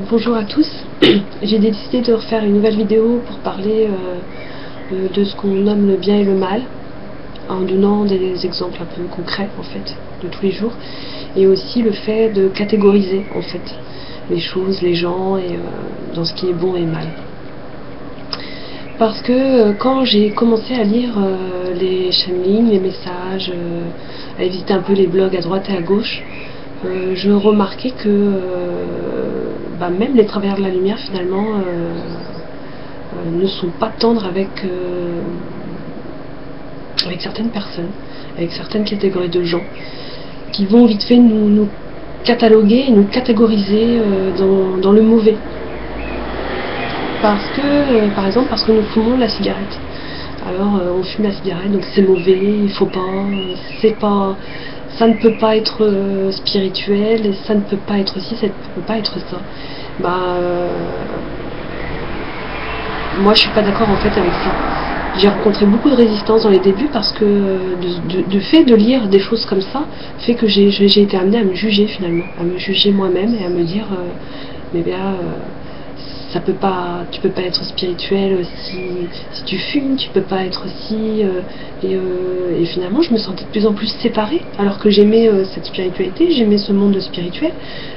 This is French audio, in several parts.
Bonjour à tous, j'ai décidé de refaire une nouvelle vidéo pour parler de ce qu'on nomme le bien et le mal, en donnant des exemples un peu concrets en fait, de tous les jours, et aussi le fait de catégoriser en fait les choses, les gens, et dans ce qui est bon et mal. Parce que quand j'ai commencé à lire les chaînes, les messages, à visiter un peu les blogs à droite et à gauche, je remarquais que même les travailleurs de la lumière finalement ne sont pas tendres avec certaines personnes, avec certaines catégories de gens qui vont vite fait nous cataloguer et nous catégoriser dans le mauvais. Parce que, par exemple, parce que nous fumons la cigarette. Alors on fume la cigarette, donc c'est mauvais, il faut pas, ça ne peut pas être spirituel, et ça ne peut pas être ci, ça ne peut pas être ça. Moi je suis pas d'accord en fait avec ça. J'ai rencontré beaucoup de résistance dans les débuts parce que de fait de lire des choses comme ça fait que j'ai été amenée à me juger finalement, à me juger moi-même et à me dire mais bien tu peux pas être spirituel si tu fumes, tu peux pas être si et finalement je me sentais de plus en plus séparée alors que j'aimais cette spiritualité, j'aimais ce monde spirituel,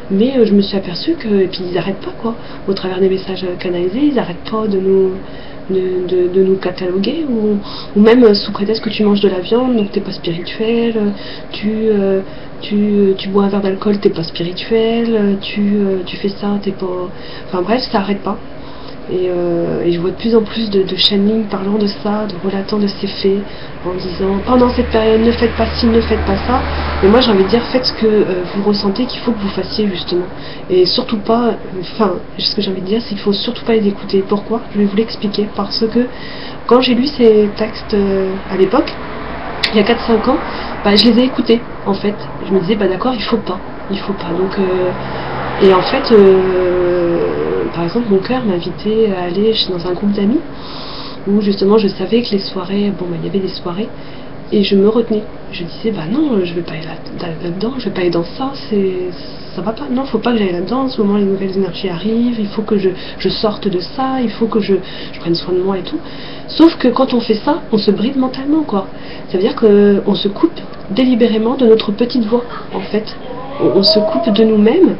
mais je me suis aperçue que, et puis ils arrêtent pas quoi, au travers des messages canalisés, ils arrêtent pas de nous cataloguer, ou même sous prétexte que tu manges de la viande donc t'es pas spirituel, tu bois un verre d'alcool, t'es pas spirituel, tu fais ça, t'es pas... Enfin bref, ça arrête pas. Et je vois de plus en plus de channeling parlant de ça, de relatant de ces faits, en disant pendant cette période ne faites pas ci, ne faites pas ça. Mais moi j'ai envie de dire faites ce que vous ressentez qu'il faut que vous fassiez justement. Et surtout pas, ce que j'ai envie de dire c'est qu'il faut surtout pas les écouter. Pourquoi? Je vais vous l'expliquer. Parce que quand j'ai lu ces textes à l'époque, il y a 4-5 ans, je les ai écoutés en fait. Je me disais d'accord, il faut pas. Donc et en fait par exemple mon cœur m'invitait à aller dans un groupe d'amis où justement je savais que les soirées, il y avait des soirées et je me retenais. Je disais non, je vais pas aller là-dedans, je vais pas aller dans ça, ça va pas, non, faut pas que j'aille là-dedans, en ce moment les nouvelles énergies arrivent, il faut que je sorte de ça, il faut que je prenne soin de moi et tout. Sauf que quand on fait ça, on se bride mentalement quoi. Ça veut dire qu'on se coupe délibérément de notre petite voix en fait. On se coupe de nous-mêmes.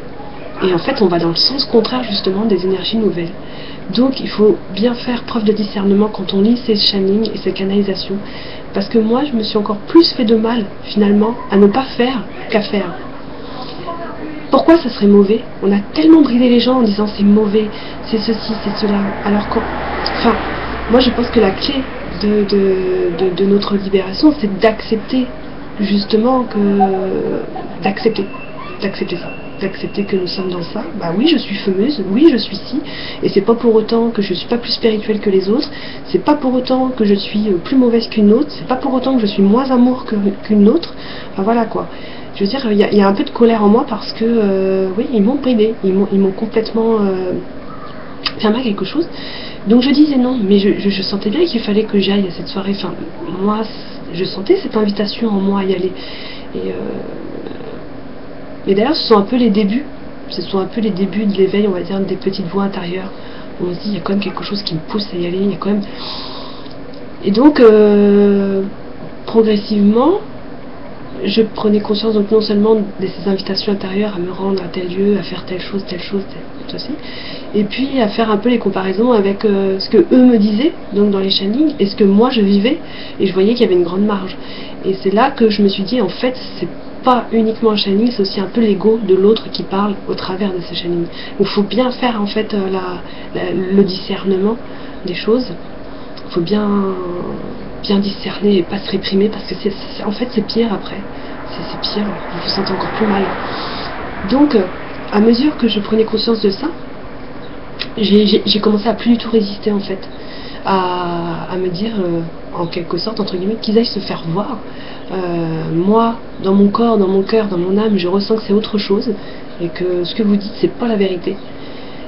Et en fait, on va dans le sens contraire justement des énergies nouvelles. Donc, il faut bien faire preuve de discernement quand on lit ces channelings et ces canalisations. Parce que moi, je me suis encore plus fait de mal, finalement, à ne pas faire qu'à faire. Pourquoi ça serait mauvais? On a tellement bridé les gens en disant c'est mauvais, c'est ceci, c'est cela. Alors moi je pense que la clé de notre libération, c'est d'accepter justement d'accepter ça. D'accepter que nous sommes dans ça. Oui, je suis fumeuse, oui, je suis ci, et c'est pas pour autant que je suis pas plus spirituelle que les autres, c'est pas pour autant que je suis plus mauvaise qu'une autre, c'est pas pour autant que je suis moins amour qu'une autre. Voilà quoi. Je veux dire, il y a un peu de colère en moi parce que oui, ils m'ont bridé, ils m'ont complètement fermé à quelque chose. Donc je disais non, mais je sentais bien qu'il fallait que j'aille à cette soirée. Moi, je sentais cette invitation en moi à y aller. Et d'ailleurs, ce sont un peu les débuts de l'éveil, on va dire, des petites voix intérieures. On se dit, il y a quand même quelque chose qui me pousse à y aller, il y a quand même... Et donc, progressivement, je prenais conscience donc non seulement de ces invitations intérieures à me rendre à tel lieu, à faire telle chose, ceci, et puis à faire un peu les comparaisons avec ce que eux me disaient, donc dans les channelings, et ce que moi je vivais, et je voyais qu'il y avait une grande marge. Et c'est là que je me suis dit, en fait, c'est pas uniquement un channeling, c'est aussi un peu l'ego de l'autre qui parle au travers de ce channeling. Il faut bien faire en fait le discernement des choses. Il faut bien discerner et pas se réprimer parce que en fait c'est pire après. C'est pire, vous vous sentez encore plus mal. Donc à mesure que je prenais conscience de ça, j'ai commencé à plus du tout résister en fait. À me dire en quelque sorte entre guillemets qu'ils aillent se faire voir. Moi, dans mon corps, dans mon cœur, dans mon âme, je ressens que c'est autre chose et que ce que vous dites c'est pas la vérité.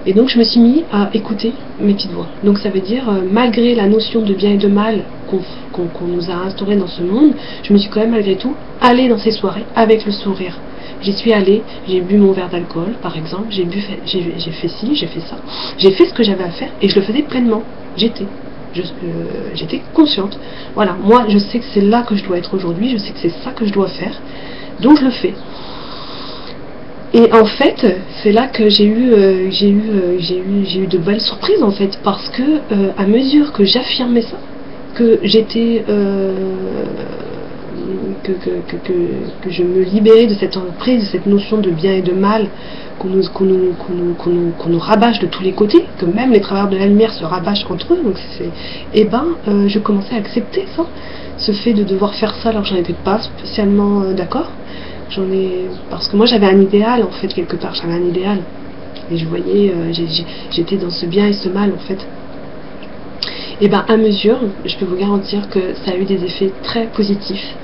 Et donc je me suis mis à écouter mes petites voix. Donc ça veut dire malgré la notion de bien et de mal qu'on nous a instauré dans ce monde, je me suis quand même malgré tout allée dans ces soirées avec le sourire. J'y suis allée, j'ai bu mon verre d'alcool, par exemple, j'ai fait ci, j'ai fait ça. J'ai fait ce que j'avais à faire et je le faisais pleinement. J'étais consciente. Voilà, moi je sais que c'est là que je dois être aujourd'hui, je sais que c'est ça que je dois faire, donc je le fais. Et en fait, c'est là que j'ai eu de belles surprises en fait, parce que à mesure que j'affirmais ça, que j'étais que je me libérais de cette emprise, de cette notion de bien et de mal qu'on nous rabâche de tous les côtés, que même les travailleurs de la lumière se rabâchent entre eux, donc je commençais à accepter ça, ce fait de devoir faire ça alors que j'en étais pas spécialement d'accord. Parce que moi j'avais un idéal en fait, quelque part, j'avais un idéal. Et je voyais, j'étais dans ce bien et ce mal en fait. Et à mesure, je peux vous garantir que ça a eu des effets très positifs.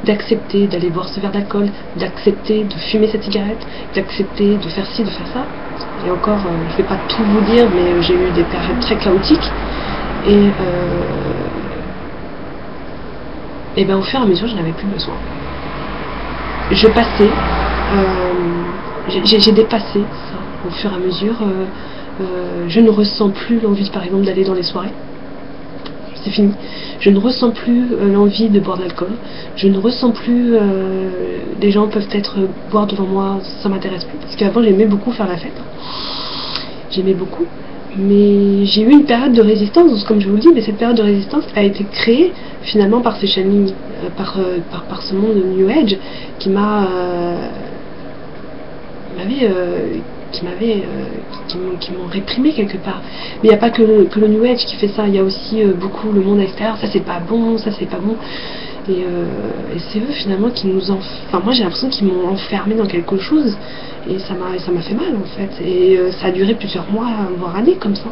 D'accepter d'aller boire ce verre d'alcool, d'accepter de fumer cette cigarette, d'accepter de faire ci, de faire ça. Et encore, je vais pas tout vous dire, mais j'ai eu des périodes très chaotiques. Et au fur et à mesure, je n'avais plus besoin. Je passais, j'ai dépassé ça au fur et à mesure. Je ne ressens plus l'envie, par exemple, d'aller dans les soirées. C'est fini. Je ne ressens plus l'envie de boire de l'alcool. Je ne ressens plus. Les gens peuvent être boire devant moi, ça m'intéresse plus. Parce qu'avant, j'aimais beaucoup faire la fête. J'aimais beaucoup. Mais j'ai eu une période de résistance, comme je vous le dis, mais cette période de résistance a été créée finalement par ces channelings, par ce monde de New Age qui m'ont réprimé quelque part. Mais il n'y a pas que le New Age qui fait ça, il y a aussi beaucoup le monde extérieur, ça c'est pas bon, ça c'est pas bon. Et c'est eux finalement qui nous moi j'ai l'impression qu'ils m'ont enfermé dans quelque chose, et ça m'a fait mal en fait. Et ça a duré plusieurs mois, voire années comme ça.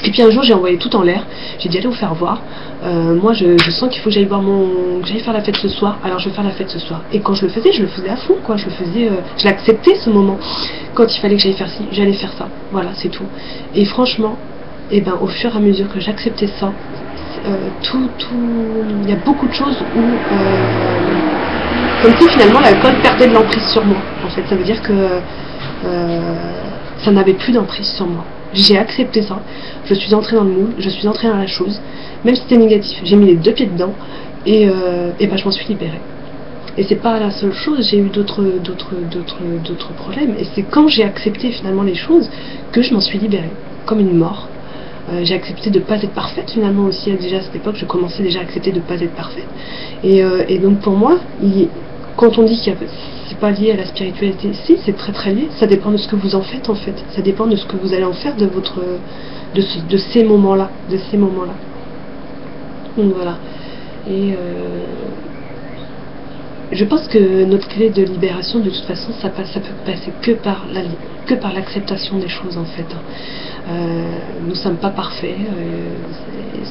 Et puis un jour j'ai envoyé tout en l'air, j'ai dit allez vous faire voir, moi je sens qu'il faut que j'aille faire la fête ce soir, alors je vais faire la fête ce soir. Et quand je le faisais à fond quoi, je l'acceptais ce moment. Quand il fallait que j'aille faire ci, j'allais faire ça, voilà c'est tout. Et franchement, au fur et à mesure que j'acceptais ça, il y a beaucoup de choses où comme si finalement l'alcool perdait de l'emprise sur moi. En fait, ça veut dire que ça n'avait plus d'emprise sur moi. J'ai accepté ça, je suis entrée dans le moule, je suis entrée dans la chose, même si c'était négatif, j'ai mis les deux pieds dedans, et je m'en suis libérée. Et c'est pas la seule chose, j'ai eu d'autres problèmes, et c'est quand j'ai accepté finalement les choses que je m'en suis libérée, comme une mort. J'ai accepté de ne pas être parfaite finalement aussi, déjà à cette époque, je commençais déjà à accepter de ne pas être parfaite. Et donc pour moi, quand on dit qu'il y a... c'est pas lié à la spiritualité, si, c'est très très lié, ça dépend de ce que vous en faites en fait, ça dépend de ce que vous allez en faire de ces moments-là, Donc voilà. Et je pense que notre clé de libération, de toute façon, ça peut passer que par l'acceptation des choses en fait. Nous sommes pas parfaits.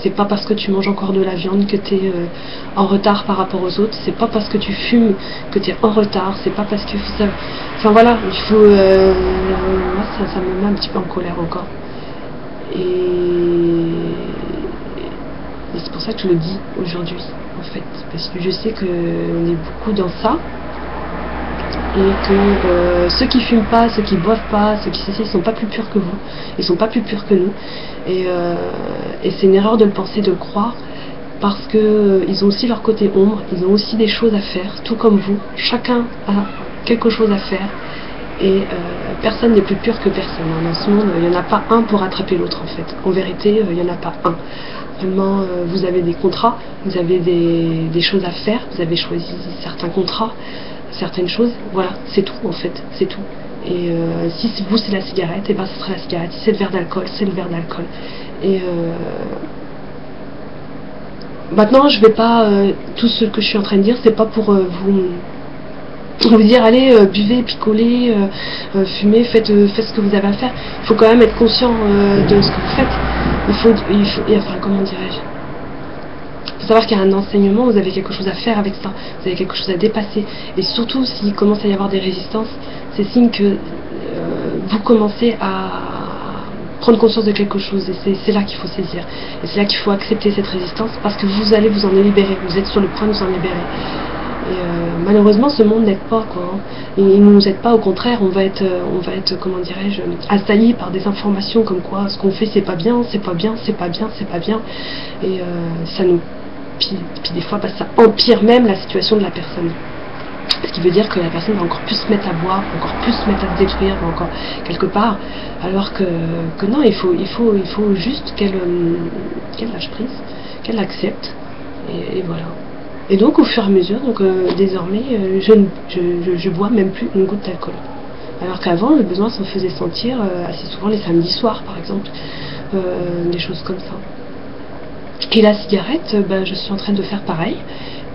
C'est pas parce que tu manges encore de la viande que tu es en retard par rapport aux autres. C'est pas parce que tu fumes que tu es en retard. C'est pas parce que ça... Enfin voilà, il faut... moi ça me met un petit peu en colère encore. Et c'est pour ça que je le dis aujourd'hui en fait, parce que je sais qu'on est beaucoup dans ça. Et que ceux qui fument pas, ceux qui boivent pas, ceux qui ils sont pas plus purs que vous, ils sont pas plus purs que nous, et c'est une erreur de le penser, de le croire, parce que ils ont aussi leur côté ombre, ils ont aussi des choses à faire, tout comme vous, chacun a quelque chose à faire, et personne n'est plus pur que personne. Dans ce monde, il n'y en a pas un pour rattraper l'autre en fait, en vérité il n'y en a pas un. Vraiment, vous avez des contrats, vous avez des choses à faire, vous avez choisi certains contrats, certaines choses, voilà, c'est tout en fait, c'est tout. Et si vous c'est la cigarette, et ce sera la cigarette. Si c'est le verre d'alcool, c'est le verre d'alcool. Et maintenant, je vais pas tout ce que je suis en train de dire, c'est pas pour vous dire allez buvez, picolez, fumez, faites ce que vous avez à faire. Il faut quand même être conscient de ce que vous faites. Enfin, comment dirais-je, il faut savoir qu'il y a un enseignement, vous avez quelque chose à faire avec ça, vous avez quelque chose à dépasser. Et surtout, s'il commence à y avoir des résistances, c'est signe que vous commencez à prendre conscience de quelque chose. Et c'est là qu'il faut saisir. Et c'est là qu'il faut accepter cette résistance, parce que vous allez vous en libérer. Vous êtes sur le point de vous en libérer. Et malheureusement, ce monde n'aide pas, quoi. Hein. Et il ne nous aide pas, au contraire, on va être comment dirais-je, assailli par des informations comme quoi ce qu'on fait c'est pas bien, c'est pas bien, c'est pas bien, c'est pas bien. Et ça nous. Puis des fois, bah, ça empire même la situation de la personne. Ce qui veut dire que la personne va encore plus se mettre à boire, encore plus se mettre à se détruire, encore quelque part. Alors que non, il faut juste qu'elle lâche prise, qu'elle l'accepte. Et voilà. Et donc au fur et à mesure, donc désormais, je bois même plus une goutte d'alcool. Alors qu'avant, le besoin s'en faisait sentir assez souvent les samedis soirs, par exemple, des choses comme ça. Et la cigarette, je suis en train de faire pareil.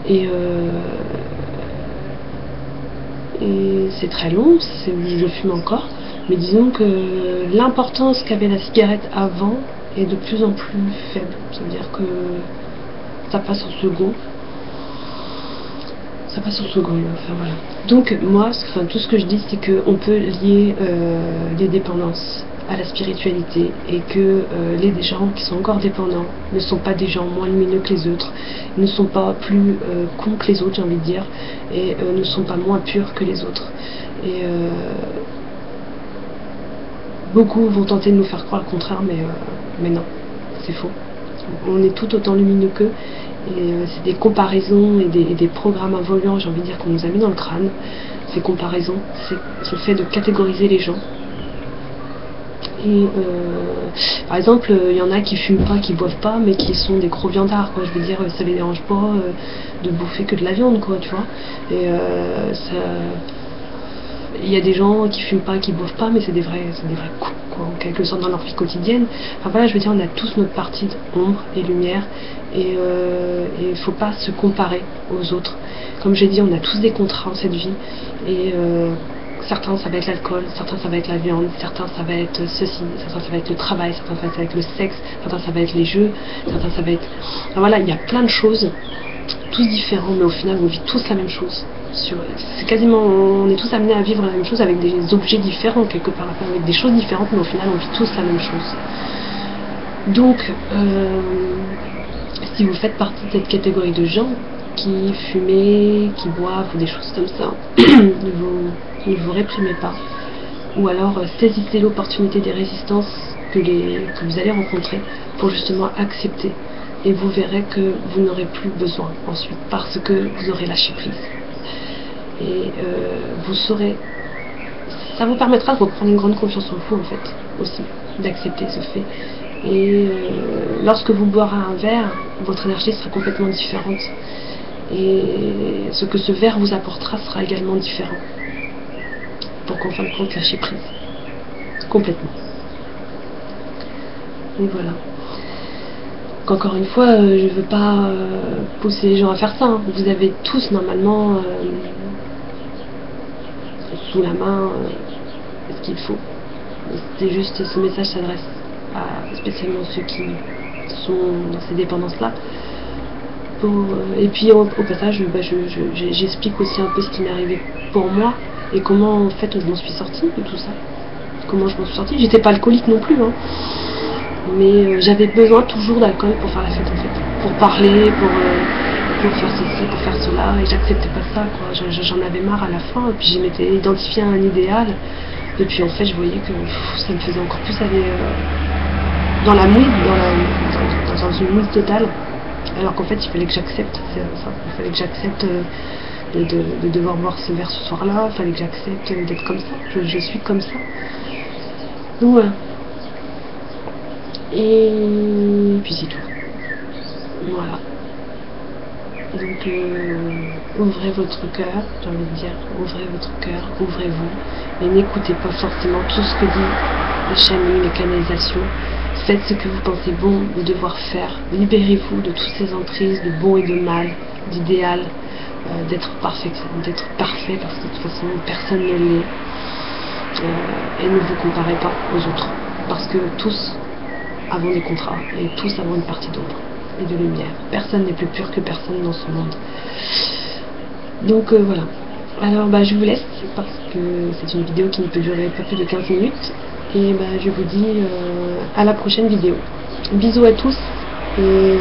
Et c'est très long, je fume encore. Mais disons que l'importance qu'avait la cigarette avant est de plus en plus faible. C'est-à-dire que ça passe au second. Enfin voilà. Donc moi, tout ce que je dis, c'est qu'on peut lier les dépendances à la spiritualité, et que les gens qui sont encore dépendants ne sont pas des gens moins lumineux que les autres, ne sont pas plus cons que les autres, j'ai envie de dire, et ne sont pas moins purs que les autres. Et beaucoup vont tenter de nous faire croire le contraire, mais non, c'est faux. On est tout autant lumineux qu'eux. Et c'est des comparaisons et des programmes involants, j'ai envie de dire, qu'on nous a mis dans le crâne. Ces comparaisons, c'est le fait de catégoriser les gens. Et par exemple, il y en a qui fument pas, qui boivent pas, mais qui sont des gros viandards, quoi. Je veux dire, ça les dérange pas de bouffer que de la viande, quoi, tu vois. Et il y a des gens qui fument pas, qui boivent pas, mais c'est des vrais coups, quoi, en quelque sorte, dans leur vie quotidienne. Enfin voilà, je veux dire, on a tous notre partie d'ombre et lumière, et il faut pas se comparer aux autres. Comme j'ai dit, on a tous des contrats en cette vie, et certains ça va être l'alcool, certains ça va être la viande, certains ça va être ceci, certains ça va être le travail, certains ça va être le sexe, certains ça va être les jeux, certains ça va être... Enfin voilà, il y a plein de choses, tous différents, mais au final on vit tous la même chose. C'est quasiment, on est tous amenés à vivre la même chose avec des objets différents quelque part, avec des choses différentes, mais au final on vit tous la même chose. Donc si vous faites partie de cette catégorie de gens qui fument, qui boivent ou des choses comme ça, ne vous réprimez pas, ou alors saisissez l'opportunité des résistances que vous allez rencontrer pour justement accepter, et vous verrez que vous n'aurez plus besoin ensuite parce que vous aurez lâché prise. Et vous saurez, ça vous permettra de reprendre une grande confiance en vous en fait, aussi, d'accepter ce fait. Et lorsque vous boirez un verre, votre énergie sera complètement différente, et ce que ce verre vous apportera sera également différent, pour qu'en fin de compte lâcher prise complètement. Et voilà. Encore une fois, je ne veux pas pousser les gens à faire ça, hein. Vous avez tous normalement sous la main ce qu'il faut. C'est juste, ce message s'adresse à spécialement ceux qui sont dans ces dépendances là. Et puis au passage, j'explique aussi un peu ce qui m'est arrivé pour moi et comment en fait je m'en suis sortie de tout ça. Comment je m'en suis sortie. J'étais pas alcoolique non plus, hein. Mais j'avais besoin toujours d'alcool pour faire la fête en fait, pour parler, pour faire ceci, pour faire cela, et j'acceptais pas ça, quoi. J'en avais marre à la fin, et puis je m'étais identifié à un idéal, et puis en fait je voyais que ça me faisait encore plus aller dans la mouille, dans une mouille totale, alors qu'en fait il fallait que j'accepte, il fallait que j'accepte de devoir boire ce verre ce soir-là, il fallait que j'accepte d'être comme ça, je suis comme ça. Donc voilà. Et puis c'est tout. Voilà. Donc ouvrez votre cœur, j'ai envie de dire, ouvrez votre cœur, ouvrez-vous, et n'écoutez pas forcément tout ce que dit les channeling, les canalisations. Faites ce que vous pensez bon de devoir faire. Libérez-vous de toutes ces emprises de bon et de mal, d'idéal, d'être parfait, parce que de toute façon personne ne l'est. Et ne vous comparez pas aux autres, parce que tous avons des contrats, et tous avons une partie d'ombre et de lumière. Personne n'est plus pur que personne dans ce monde. Donc voilà. Alors je vous laisse, parce que c'est une vidéo qui ne peut durer pas plus de 15 minutes. Et je vous dis à la prochaine vidéo. Bisous à tous, et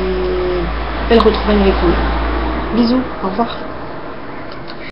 belle retrouvaille avec vous. Bisous, au revoir.